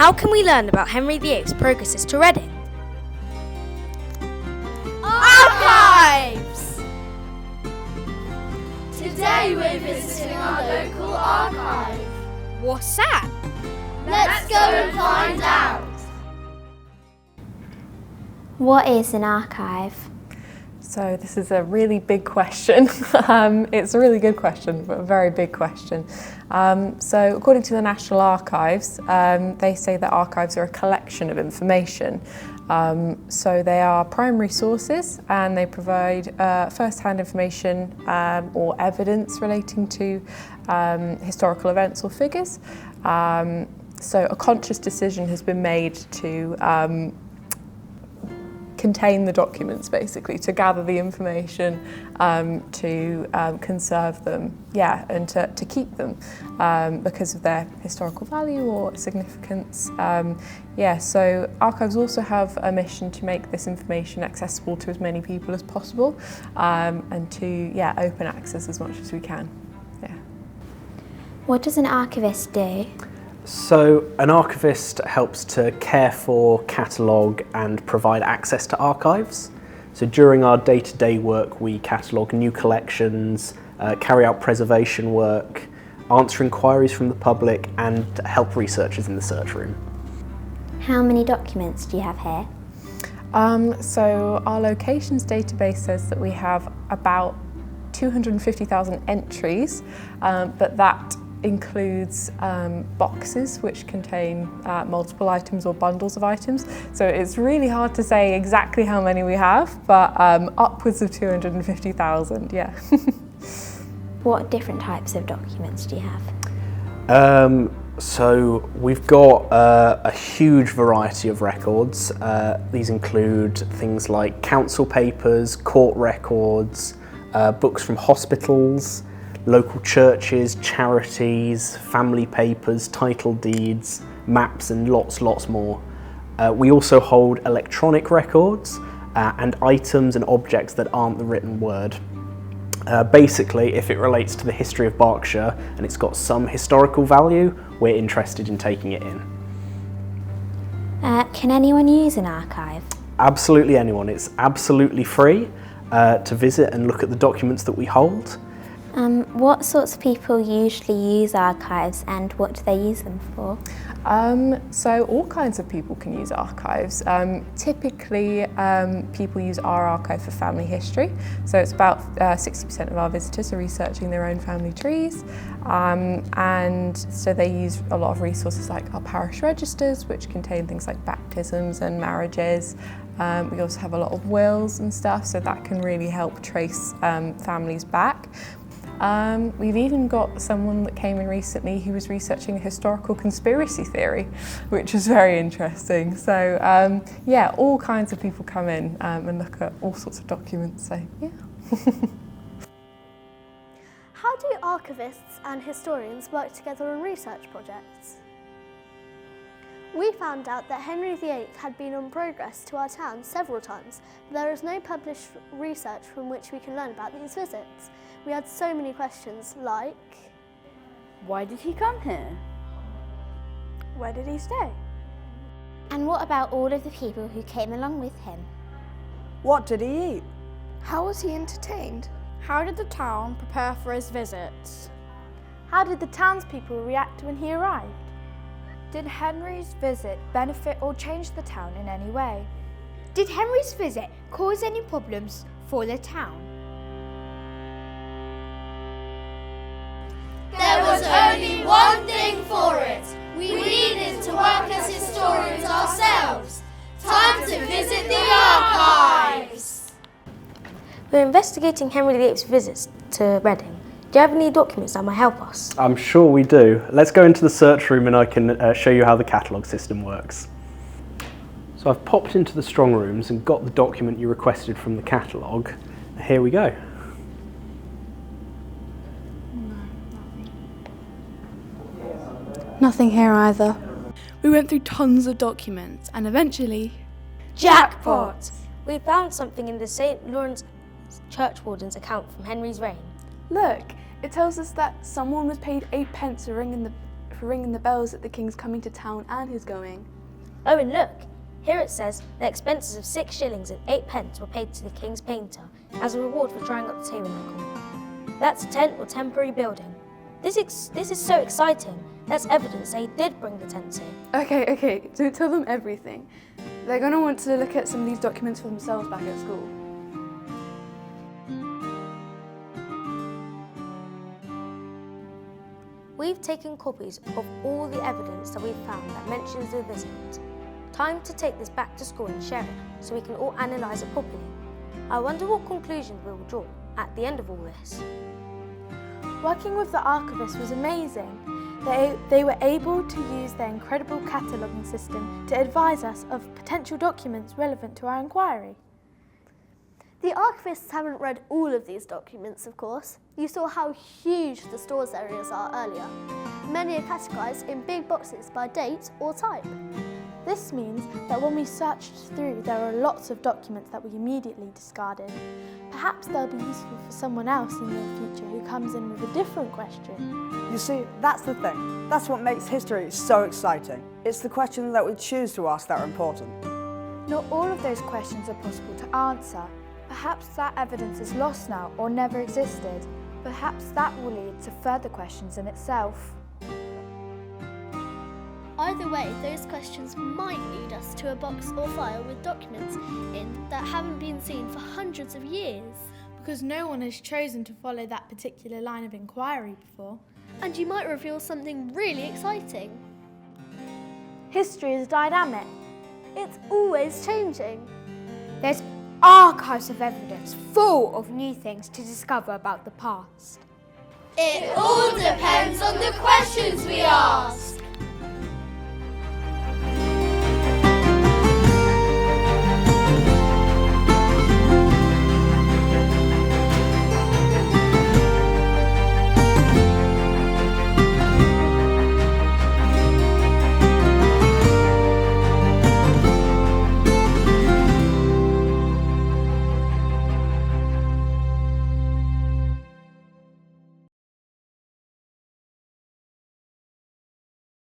How can we learn about Henry VIII's progresses to Reading? Archives! Today we're visiting our local archive. What's that? Let's go and find out. What is an archive? So this is a really big question. It's a really good question, but a very big question. So according to the National Archives, they say that archives are a collection of information. So they are primary sources and they provide first-hand information or evidence relating to historical events or figures. So a conscious decision has been made to contain the documents, basically, to gather the information, to conserve them, and to keep them because of their historical value or significance. So archives also have a mission to make this information accessible to as many people as possible and to open access as much as we can. What does an archivist do? So an archivist helps to care for, catalogue and provide access to archives. So during our day-to-day work we catalogue new collections, carry out preservation work, answer inquiries from the public and help researchers in the search room. How many documents do you have here? So our locations database says that we have about 250,000 entries, but that includes boxes which contain multiple items or bundles of items. So it's really hard to say exactly how many we have, but upwards of 250,000, What different types of documents do you have? So we've got a huge variety of records. These include things like council papers, court records, books from hospitals, local churches, charities, family papers, title deeds, maps and lots more. We also hold electronic records and items and objects that aren't the written word. Basically, if it relates to the history of Berkshire and it's got some historical value, we're interested in taking it in. Can anyone use an archive? Absolutely anyone. It's absolutely free to visit and look at the documents that we hold. What sorts of people usually use archives and what do they use them for? So all kinds of people can use archives. Typically people use our archive for family history, so it's about 60% of our visitors are researching their own family trees, and so they use a lot of resources like our parish registers, which contain things like baptisms and marriages. We also have a lot of wills and stuff, so that can really help trace families back. We've even got someone that came in recently who was researching a historical conspiracy theory, which is very interesting. So all kinds of people come in and look at all sorts of documents, so How do archivists and historians work together on research projects? We found out that Henry VIII had been on progress to our town several times, but there is no published research from which we can learn about these visits. We had so many questions like, Why did he come here? where did he stay? And what about all of the people who came along with him? What did he eat? How was he entertained? How did the town prepare for his visits? How did the townspeople react when he arrived? Did Henry's visit benefit or change the town in any way? Did Henry's visit cause any problems for the town? There was only one thing for it. We needed to work as historians ourselves. Time to visit the archives. We're investigating Henry VIII's visits to Reading. Do you have any documents that might help us? I'm sure we do. Let's go into the search room and I can show you how the catalogue system works. So I've popped into the strong rooms and got the document you requested from the catalogue. Here we go. Nothing here either. We went through tons of documents and eventually... Jackpot! We found something in the St. Lawrence Churchwarden's account from Henry's reign. Look, it tells us that someone was paid 8 pence a ring in the for ringing the bells that the king's coming to town and his going. Oh, and look, here it says the expenses of 6 shillings and 8 pence were paid to the king's painter as a reward for drying up the tabernacle. That's a tent or temporary building. This is so exciting. That's evidence they did bring the tents here. Okay, don't tell them everything. They're going to want to look at some of these documents for themselves back at school. We've taken copies of all the evidence that we've found that mentions the visit. Time to take this back to school and share it so we can all analyse it properly. I wonder what conclusions we will draw at the end of all this. Working with the archivist was amazing. They were able to use their incredible cataloguing system to advise us of potential documents relevant to our inquiry. The archivists haven't read all of these documents, of course. You saw how huge the stores areas are earlier. Many are categorised in big boxes by date or type. This means that when we searched through, there are lots of documents that we immediately discarded. Perhaps they'll be useful for someone else in the future who comes in with a different question. You see, that's the thing. That's what makes history so exciting. It's the questions that we choose to ask that are important. Not all of those questions are possible to answer. Perhaps that evidence is lost now or never existed. Perhaps that will lead to further questions in itself. Either way, those questions might lead us to a box or file with documents in that haven't been seen for hundreds of years. Because no one has chosen to follow that particular line of inquiry before. And you might reveal something really exciting. History is dynamic. It's always changing. There's archives of evidence full of new things to discover about the past. It all depends on the questions we ask.